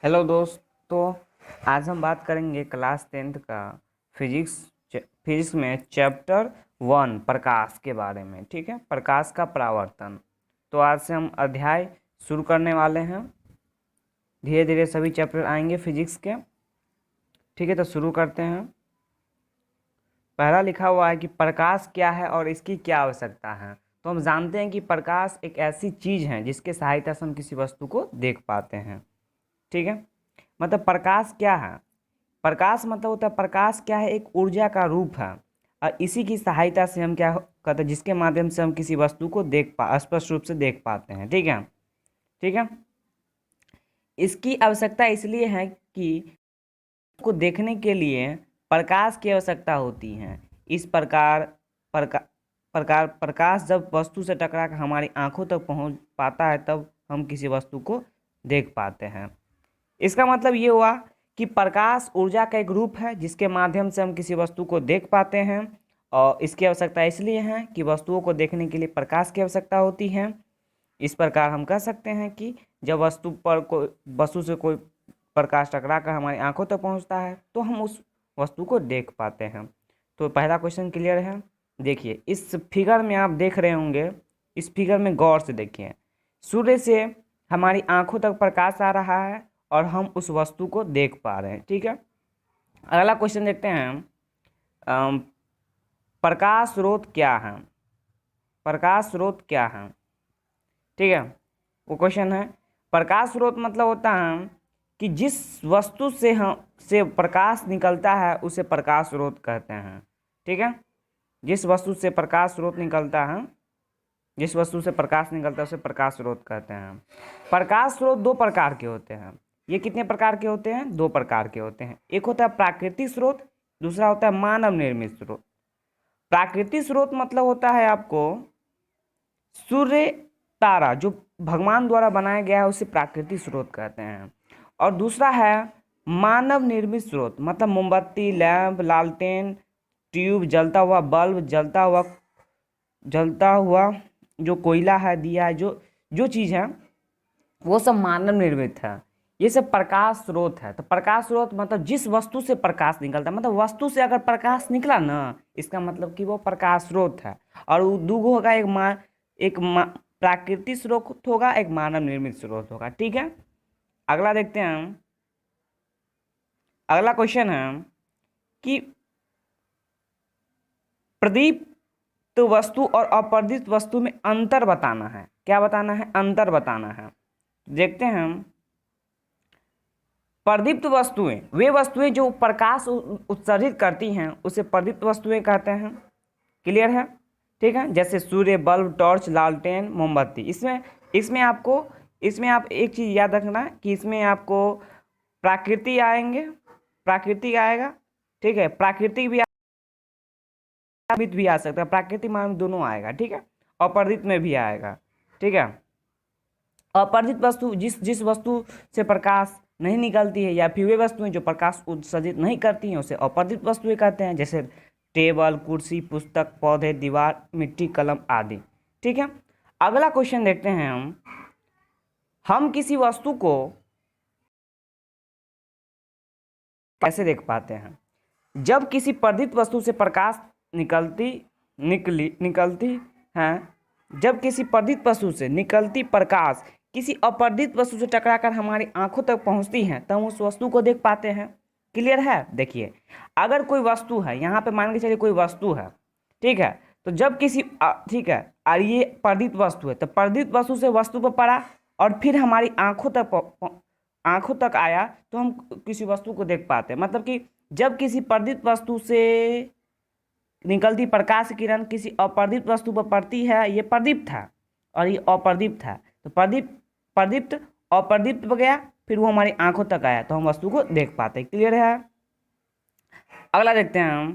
Hello दोस्तों। आज हम बात करेंगे क्लास 10th का फिजिक्स में चैप्टर 1 प्रकाश के बारे में। ठीक है, प्रकाश का परावर्तन। तो आज से हम अध्याय शुरू करने वाले हैं। धीरे धीरे सभी चैप्टर आएंगे फिजिक्स के। ठीक है, तो शुरू करते हैं। पहला लिखा हुआ है कि प्रकाश क्या है और इसकी क्या आवश्यकता है। तो हम जानते हैं कि प्रकाश एक ऐसी चीज़ है जिसके सहायता से हम किसी वस्तु को देख पाते हैं। ठीक है, मतलब प्रकाश क्या है। प्रकाश मतलब होता है, प्रकाश क्या है, एक ऊर्जा का रूप है और इसी की सहायता से हम क्या कहते हैं, जिसके माध्यम से हम किसी वस्तु को स्पष्ट रूप से देख पाते हैं। ठीक है, ठीक है। इसकी आवश्यकता इसलिए है कि को देखने के लिए प्रकाश की आवश्यकता होती है। इस प्रकाश जब वस्तु से टकरा कर हमारी आंखों तक पहुंच पाता है तब हम किसी वस्तु को देख पाते हैं। इसका मतलब ये हुआ कि प्रकाश ऊर्जा का एक रूप है जिसके माध्यम से हम किसी वस्तु को देख पाते हैं और इसकी आवश्यकता इसलिए है कि वस्तुओं को देखने के लिए प्रकाश की आवश्यकता होती है। इस प्रकार हम कह सकते हैं कि जब वस्तु से कोई प्रकाश टकरा कर हमारी आंखों तक पहुंचता है तो हम उस वस्तु को देख पाते हैं। तो पहला क्वेश्चन क्लियर है। देखिए इस फिगर में आप देख रहे होंगे, इस फिगर में गौर से देखिए। सूर्य से हमारी आंखों तक प्रकाश आ रहा है और हम उस वस्तु को देख पा रहे हैं। ठीक है, अगला क्वेश्चन देखते हैं। प्रकाश स्रोत क्या है। प्रकाश स्रोत क्या है। ठीक है, वो क्वेश्चन है। प्रकाश स्रोत मतलब होता है कि जिस वस्तु से प्रकाश निकलता है उसे प्रकाश स्रोत कहते हैं। ठीक है, जिस वस्तु से प्रकाश स्रोत निकलता है, जिस वस्तु से प्रकाश निकलता है उसे प्रकाश स्रोत कहते हैं। प्रकाश स्रोत दो प्रकार के होते हैं। ये कितने प्रकार के होते हैं? दो प्रकार के होते हैं। एक होता है प्राकृतिक स्रोत, दूसरा होता है मानव निर्मित स्रोत। प्राकृतिक स्रोत मतलब होता है आपको सूर्य, तारा जो भगवान द्वारा बनाया गया है उसे प्राकृतिक स्रोत कहते हैं। और दूसरा है मानव निर्मित स्रोत, मतलब मोमबत्ती, लैंप, लालटेन, ट्यूब, जलता हुआ बल्ब, जलता हुआ जो कोयला है, दिया है, जो जो चीज़ है वो सब मानव निर्मित है। ये सब प्रकाश स्रोत है। तो प्रकाश स्रोत मतलब जिस वस्तु से प्रकाश निकलता है, मतलब वस्तु से अगर प्रकाश निकला ना, इसका मतलब कि वो प्रकाश स्रोत है। और वो दूगो होगा, प्राकृतिक स्रोत होगा, एक मानव निर्मित स्रोत होगा। ठीक है, अगला देखते हैं। अगला क्वेश्चन है कि प्रदीप्त वस्तु और अप्रदीप्त वस्तु में अंतर बताना है। क्या बताना है? अंतर बताना है। देखते हैं। प्रदीप्त वस्तुएं वे वस्तुएं जो प्रकाश उत्सर्जित करती हैं उसे प्रदीप्त वस्तुएं कहते हैं। क्लियर है? ठीक है, जैसे सूर्य, बल्ब, टॉर्च, लालटेन, मोमबत्ती। इसमें आप एक चीज़ याद रखना कि इसमें आपको प्राकृतिक आएगा। ठीक है, प्राकृतिक भी आ सकता है, प्राकृतिक मान दोनों आएगा। ठीक है, अपर्दित में भी आएगा। ठीक है, अपर्दित वस्तु जिस जिस वस्तु से प्रकाश नहीं निकलती है या फिर वे वस्तुएं जो प्रकाश उत्सर्जित नहीं करती हैं उसे अपर्दित वस्तुएं कहते हैं, जैसे टेबल, कुर्सी, पुस्तक, पौधे, दीवार, मिट्टी, कलम आदि। ठीक है, अगला क्वेश्चन देखते हैं। हम किसी वस्तु को कैसे देख पाते हैं? जब किसी प्रदीप्त वस्तु से प्रकाश निकलती है, जब किसी प्रदीप्त वस्तु से निकलती प्रकाश किसी अपर्दीप्त वस्तु से टकराकर हमारी आंखों तक पहुंचती है तब हम उस वस्तु को देख पाते हैं। क्लियर है? देखिए, अगर कोई वस्तु है, यहाँ पे मान के चलिए कोई वस्तु है। ठीक है, तो जब ठीक है, और ये प्रदीप्त वस्तु है तो प्रदीप्त वस्तु से वस्तु पर पड़ा और फिर हमारी आंखों तक आया तो हम किसी वस्तु को देख पाते हैं। मतलब कि जब किसी प्रदीप्त वस्तु से निकलती प्रकाश किरण किसी अप्रदीप्त वस्तु पर पड़ती है, ये प्रदीप्त है और ये अप्रदीप्त है, तो प्रदीप्त अप्रदीप्त हो गया, फिर वो हमारी आंखों तक आया तो हम वस्तु को देख पाते हैं। क्लियर है? अगला देखते हैं हम।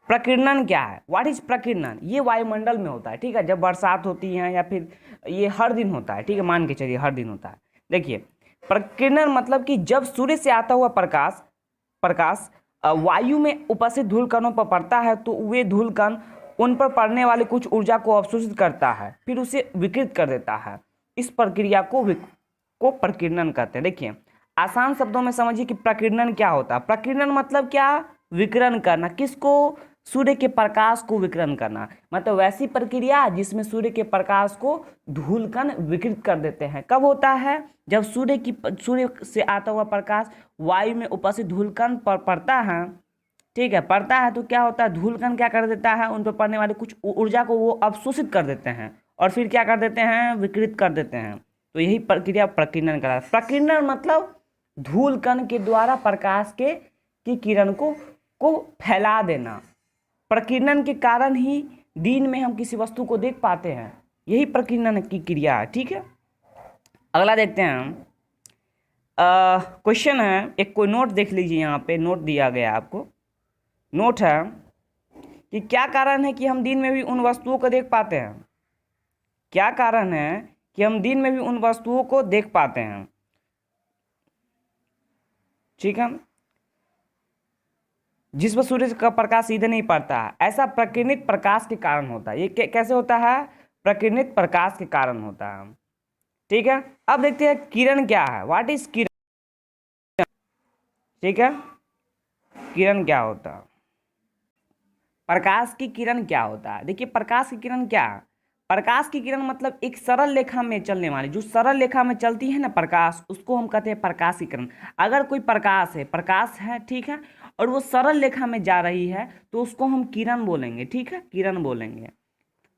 प्रकीर्णन क्या है? व्हाट इज प्रकीर्णन? ये वायुमंडल में होता है। ठीक है, जब बरसात होती है या फिर ये हर दिन होता है। ठीक है, मान के चलिए हर दिन होता है। देखिए, प्रकीर्णन मतलब कि जब सूर्य से आता हुआ प्रकाश वायु में उपस्थित धूल कणों पर पड़ता है तो वे धूल कण उन पर पड़ने वाली कुछ ऊर्जा को अवशोषित करता है, फिर उसे विकृत कर देता है। इस प्रक्रिया को प्रकीर्णन कहते हैं। देखिए, आसान शब्दों में समझिए कि प्रकीर्णन क्या होता है। प्रकीर्णन मतलब क्या? विकिरण करना। किसको? सूर्य के प्रकाश को विकिरण करना। मतलब वैसी प्रक्रिया जिसमें सूर्य के प्रकाश को धूलकण विकृत कर देते हैं। कब होता है? जब सूर्य से आता हुआ प्रकाश वायु में उपस्थित धूलकण पर पड़ता है, ठीक है, पड़ता है तो क्या होता है, धूलकण क्या कर देता है, उन पर पड़ने वाली कुछ ऊर्जा को वो अवशोषित कर देते हैं और फिर क्या कर देते हैं, विकृत कर देते हैं। तो यही प्रक्रिया प्रकीर्णन करा। प्रकीर्णन मतलब धूलकण के द्वारा प्रकाश की किरण को फैला देना। प्रकीर्णन के कारण ही दिन में हम किसी वस्तु को देख पाते हैं। यही प्रकीर्णन की क्रिया है। ठीक है, अगला देखते हैं हम। क्वेश्चन है, एक कोई नोट देख लीजिए, यहाँ पे नोट दिया गया आपको। नोट है कि क्या कारण है कि हम दिन में भी उन वस्तुओं को देख पाते हैं। क्या कारण है कि हम दिन में भी उन वस्तुओं को देख पाते हैं। ठीक है, जिस पर सूर्य का प्रकाश सीधे नहीं पड़ता है, ऐसा प्रकीर्णित प्रकाश के कारण होता है। ये कैसे होता है? प्रकीर्णित प्रकाश के कारण होता है। ठीक है, अब देखते हैं किरण क्या है। व्हाट इज किरण? ठीक है, किरण क्या होता है? प्रकाश की किरण क्या होता है? देखिए, प्रकाश की किरण क्या है? प्रकाश की किरण मतलब एक सरल रेखा में चलने वाली, जो सरल रेखा में चलती है ना प्रकाश, उसको हम कहते हैं प्रकाश की किरण। अगर कोई प्रकाश है, ठीक है, और वो सरल रेखा में जा रही है तो उसको हम किरण बोलेंगे। ठीक है, किरण बोलेंगे।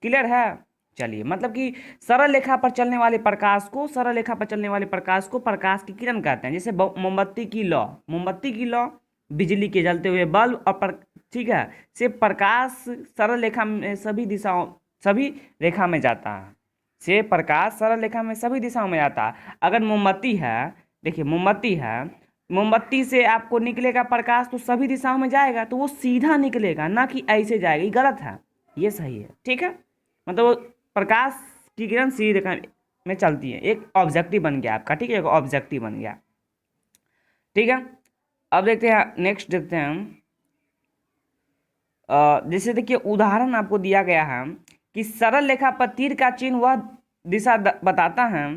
क्लियर है? चलिए, मतलब कि सरल रेखा पर चलने वाले प्रकाश को, सरल रेखा पर चलने वाले प्रकाश को प्रकाश की किरण कहते हैं। जैसे मोमबत्ती की लौ, बिजली के जलते हुए बल्ब और ठीक है, से प्रकाश सरल रेखा में सभी रेखा में जाता है। से प्रकाश सरल रेखा में सभी दिशाओं में जाता है। अगर मोमबत्ती है, देखिए मोमबत्ती है, मोमबत्ती से आपको निकलेगा प्रकाश तो सभी दिशाओं में जाएगा, तो वो सीधा निकलेगा, ना कि ऐसे जाएगा। ये गलत है, ये सही है। ठीक है, मतलब वो प्रकाश की किरण सीधी रेखा में चलती है। एक ऑब्जेक्टिव बन गया आपका। ठीक है, एक ऑब्जेक्टिव बन गया। ठीक है, अब देखते हैं, नेक्स्ट देखते हैं हम। जैसे देखिए, उदाहरण आपको दिया गया है कि सरल रेखा पर तीर का चिन्ह वह दिशा बताता है।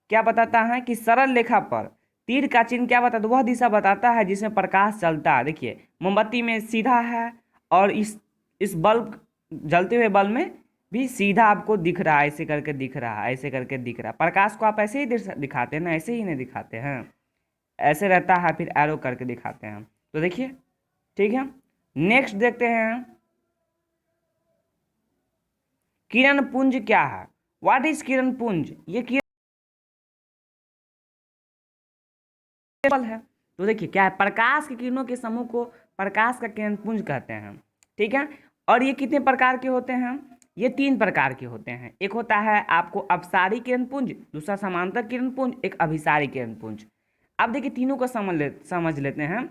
क्या बताता है? कि सरल रेखा पर तीर का चिन्ह क्या बताता है? वह दिशा बताता है जिसमें प्रकाश चलता है। देखिए, मोमबत्ती में सीधा है और इस बल्ब, जलते हुए बल्ब में भी सीधा आपको दिख रहा है, ऐसे करके दिख रहा है, ऐसे करके दिख रहा है। प्रकाश को आप ऐसे ही दिखाते हैं ना, ऐसे ही नहीं दिखाते हैं, ऐसे रहता है, फिर एरो करके दिखाते हैं। तो देखिए, ठीक है, नेक्स्ट देखते हैं, किरण पुंज क्या है? व्हाट इज किरण पुंज? ये किरण है। तो देखिए क्या है, प्रकाश की किरणों के समूह को प्रकाश का किरण पुंज कहते हैं। ठीक है, और ये कितने प्रकार के होते हैं? ये 3 प्रकार के होते हैं। एक होता है आपको अपसारी किरण पुंज, दूसरा समांतर किरण पुंज, एक अभिसारी किरण पुंज। अब देखिए, तीनों को समझ लेते हैं।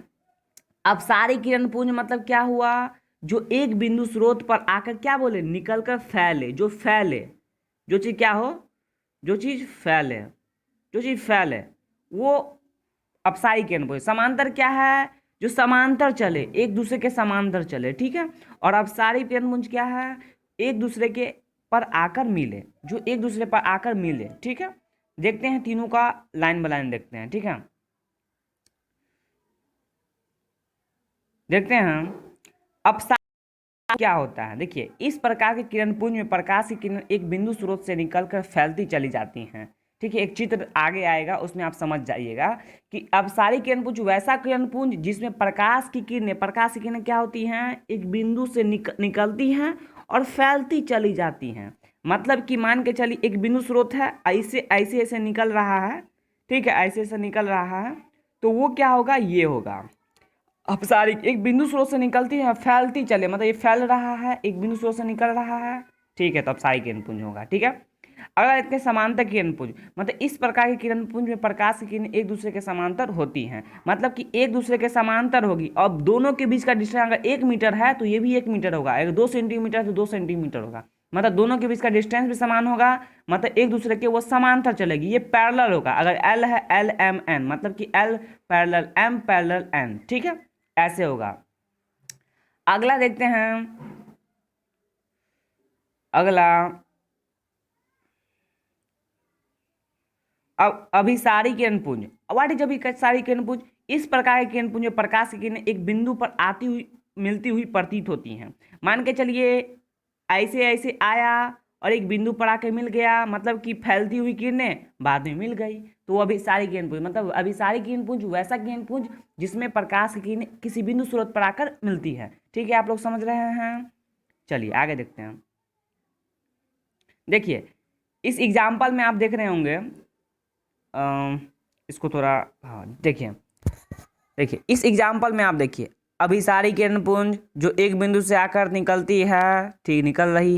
अपसारी किरण पुंज मतलब क्या हुआ? जो एक बिंदु स्रोत पर आकर क्या बोले, निकलकर फैले, जो फैले, जो चीज क्या हो, जो चीज फैले, जो चीज फैले, वो अपसारी किरण पुंज। समांतर क्या है? जो समांतर चले, एक दूसरे के समांतर चले। ठीक है, और अपसारी किरण पुंज क्या है? एक दूसरे के पर आकर मिले, जो एक दूसरे पर आकर मिले। ठीक है, देखते हैं तीनों का लाइन बाय लाइन देखते हैं। ठीक है, देखते हैं अपसारी क्या होता है। देखिए, इस प्रकार के किरण पुंज में प्रकाश की किरण एक बिंदु स्रोत से निकलकर फैलती चली जाती हैं। ठीक है, एक चित्र आगे आएगा, उसमें आप समझ जाइएगा कि अपसारी किरण पुंज वैसा किरण पुंज जिसमें प्रकाश की किरणें क्या होती हैं, एक बिंदु से निकलती हैं और फैलती चली जाती हैं। मतलब कि मान के चलिए, एक बिंदु स्रोत है, ऐसे ऐसे ऐसे निकल रहा है। ठीक है, ऐसे ऐसे निकल रहा है, तो वो क्या होगा, ये होगा अपसारी। एक बिंदु स्रोत से निकलती है, फैलती चले, मतलब ये फैल रहा है, एक बिंदु स्रोत से निकल रहा है। ठीक है, तो अपसारी किरण पुंज होगा। ठीक है, अगला देखते हैं समांतर किरण पुंज। मतलब इस प्रकार के किरण पुंज में प्रकाश की किरण एक दूसरे के समांतर होती हैं। मतलब कि एक दूसरे के समांतर होगी। अब दोनों के बीच का डिस्टेंस अगर 1 मीटर है तो ये भी 1 मीटर होगा, अगर 2 सेंटीमीटर है तो 2 सेंटीमीटर होगा। मतलब दोनों के बीच का डिस्टेंस भी समान होगा, मतलब एक दूसरे के वो समांतर चलेगी, ये पैरेलल होगा। अगर एल है, एल एम एन, मतलब कि L parallel M parallel N. ठीक है, ऐसे होगा। अगला देखते हैं, अगला अब अभिसारी किरणपुंज, व्हाट इज अभिसारी किरणपुंज? इस प्रकार के किरणपुंज में प्रकाश की किरणें एक बिंदु पर आती हुई मिलती हुई प्रतीत होती हैं। मान के चलिए ऐसे ऐसे आया और एक बिंदु पर आके मिल गया, मतलब कि फैलती हुई किरणें बाद में मिल गई, तो अभिसारी किरणपुंज। मतलब अभिसारी किरणपुंज वैसा किरणपुंज जिसमें प्रकाश की किरणें किसी बिंदु स्रोत पर आकर मिलती है। ठीक है, आप लोग समझ रहे हैं? चलिए आगे देखते हैं। देखिए इस एग्जाम्पल में आप देख रहे होंगे, इसको थोड़ा, हाँ देखिए इस एग्जाम्पल में आप देखिए अभिसारी किरणपुंज जो एक बिंदु से आकर निकलती है, ठीक, निकल रही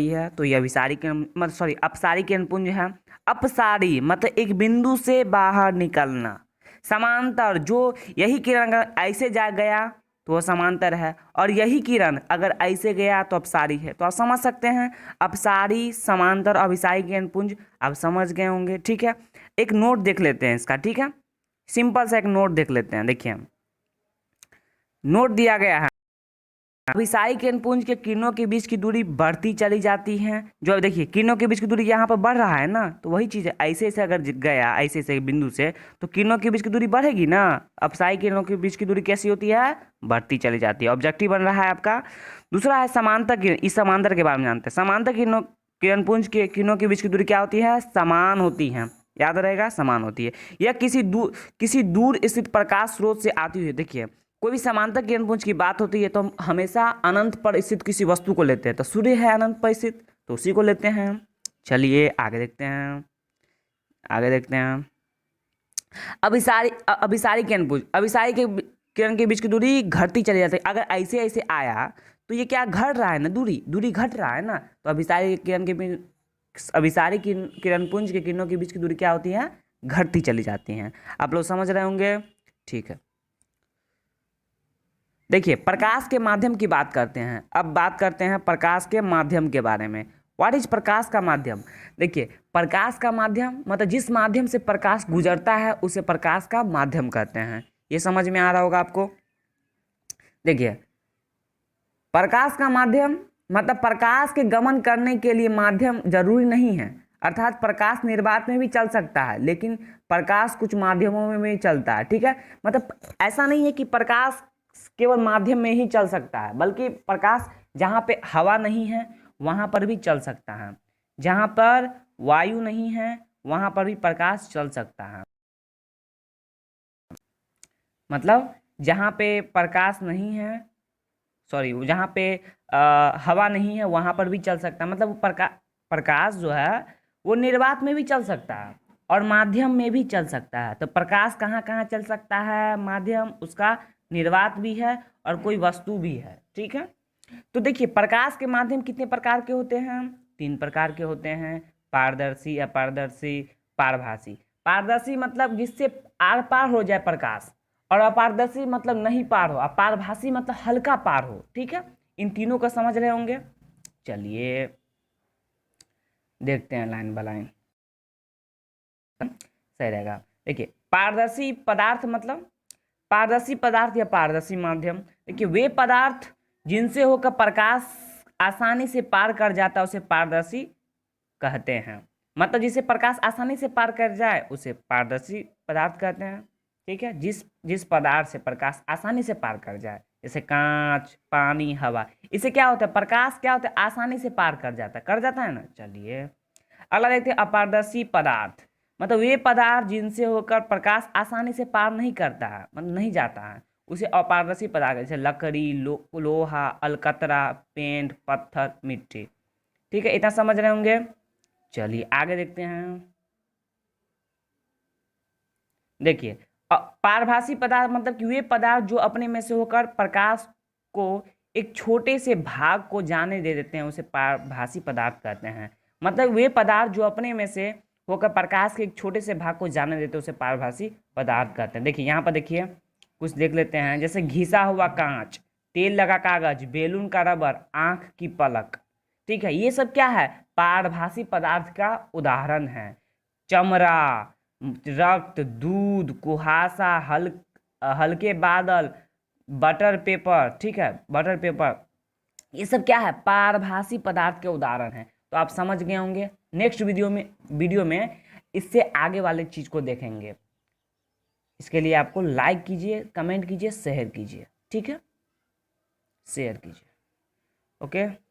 है, तो ये अभिसारी किरण मतलब सॉरी अपसारी किरणपुंज है। अपसारी मतलब एक बिंदु से बाहर निकलना। समांतर जो यही किरण अगर ऐसे जा गया तो वह समांतर है, और यही किरण अगर ऐसे गया तो अपसारी है। तो आप समझ सकते हैं अपसारी, समांतर, अभिसारी किरणपुंज आप समझ गए होंगे। ठीक है, एक नोट देख लेते हैं इसका। ठीक है, सिंपल सा एक नोट देख लेते हैं। देखिए नोट दिया गया है, अभिसारी किरणपुंज के किरणों के बीच की दूरी बढ़ती चली जाती है। जो अब देखिए किरणों के बीच की दूरी यहाँ पर बढ़ रहा है ना, तो वही चीज़ है, ऐसे ऐसे अगर गया ऐसे ऐसे बिंदु से तो किरणों के बीच की दूरी बढ़ेगी ना। अपसारी किरणों के बीच की दूरी कैसी होती है? बढ़ती चली जाती है। ऑब्जेक्टिव बन रहा है आपका। दूसरा है समांतर किरण। इस समांतर के बारे में जानते हैं। समांतर किरणपुंज के किरणों के बीच की दूरी क्या होती है? समान होती है। याद रहेगा, समान होती है। यह किसी दूर स्थित प्रकाश स्रोत से आती हुई, देखिए कोई भी समांतर किरणपुंज की बात होती है तो हम हमेशा अनंत पर स्थित किसी वस्तु को लेते हैं। तो सूर्य है अनंत पर स्थित, तो उसी को लेते हैं। चलिए आगे देखते हैं। अभिसारी किरणपुंज, अभिसारी के किरण के बीच की दूरी घटती चली जाती है। अगर ऐसे ऐसे आया तो ये क्या घट रहा है ना, दूरी घट रहा है ना। तो अभिसारी किरणपुंज के किरणों के बीच की दूरी क्या होती है? घटती चली जाती हैं। आप लोग समझ रहे होंगे? ठीक है, देखिए प्रकाश के माध्यम की बात करते हैं। अब बात करते हैं प्रकाश के माध्यम के बारे में। व्हाट इज प्रकाश का माध्यम? देखिए प्रकाश का माध्यम मतलब जिस माध्यम से प्रकाश गुजरता है उसे प्रकाश का माध्यम कहते हैं। ये समझ में आ रहा होगा आपको। देखिए प्रकाश का माध्यम मतलब प्रकाश के गमन करने के लिए माध्यम जरूरी नहीं है। अर्थात प्रकाश निर्वात में भी चल सकता है, लेकिन प्रकाश कुछ माध्यमों में भी चलता है। ठीक है, मतलब ऐसा नहीं है कि प्रकाश केवल माध्यम में ही चल सकता है, बल्कि प्रकाश जहाँ पे हवा नहीं है वहाँ पर भी चल सकता है, जहाँ पर वायु नहीं है वहाँ पर भी प्रकाश चल सकता है। मतलब जहाँ पे प्रकाश नहीं है, सॉरी जहाँ पे हवा नहीं है वहाँ पर भी चल सकता है। मतलब प्रकाश जो है वो निर्वात में भी चल सकता है और माध्यम में भी चल सकता है। तो प्रकाश कहाँ कहाँ चल सकता है? माध्यम, उसका निर्वात भी है और कोई वस्तु भी है। ठीक है, तो देखिए प्रकाश के माध्यम कितने प्रकार के होते हैं? 3 प्रकार के होते हैं, पारदर्शी, अपारदर्शी, पारभासी। पारदर्शी मतलब जिससे आर पार हो जाए प्रकाश, और अपारदर्शी मतलब नहीं पार हो, अपारभासी मतलब हल्का पार हो। ठीक है, इन तीनों को समझ रहे होंगे। चलिए देखते हैं लाइन बाय लाइन, सही रहेगा। देखिए पारदर्शी पदार्थ मतलब पारदर्शी पदार्थ या पारदर्शी माध्यम, देखिए वे पदार्थ जिनसे होकर प्रकाश आसानी से पार कर जाता है उसे पारदर्शी कहते हैं। मतलब जिसे प्रकाश आसानी से पार कर जाए उसे पारदर्शी पदार्थ कहते हैं। ठीक है, जिस पदार्थ से प्रकाश आसानी से पार कर जाए, जैसे कांच, पानी, हवा, इससे क्या होता है? प्रकाश क्या होता है? आसानी से पार कर जाता है ना। चलिए अगला देखते हैं अपारदर्शी पदार्थ। मतलब वे पदार्थ जिनसे होकर प्रकाश आसानी से पार नहीं करता है, मतलब नहीं जाता है, उसे अपारदर्शी पदार्थ, जैसे लकड़ी, लोहा, अलकतरा, पेंट, पत्थर, मिट्टी। ठीक है, इतना समझ रहे होंगे। चलिए आगे देखते हैं। देखिए पारभासी पदार्थ मतलब कि वे पदार्थ जो अपने में से होकर प्रकाश को एक छोटे से भाग को जाने दे देते हैं, उसे पारभासी पदार्थ कहते हैं। मतलब वे पदार्थ जो अपने में से होकर प्रकाश के एक छोटे से भाग को जाने देते हैं उसे पारभासी पदार्थ कहते हैं। देखिए यहाँ पर देखिए कुछ देख लेते हैं, जैसे घिसा हुआ कांच, तेल लगा कागज, बेलून का रबर, आंख की पलक। ठीक है, ये सब क्या है? पारभासी पदार्थ का उदाहरण है। चमड़ा, रक्त, दूध, कुहासा, हल्के बादल, बटर पेपर। ठीक है, बटर पेपर, ये सब क्या है? पारभासी पदार्थ के उदाहरण हैं। तो आप समझ गए होंगे। नेक्स्ट वीडियो में इससे आगे वाले चीज़ को देखेंगे। इसके लिए आपको लाइक कीजिए, कमेंट कीजिए, शेयर कीजिए, ठीक है, शेयर कीजिए। ओके।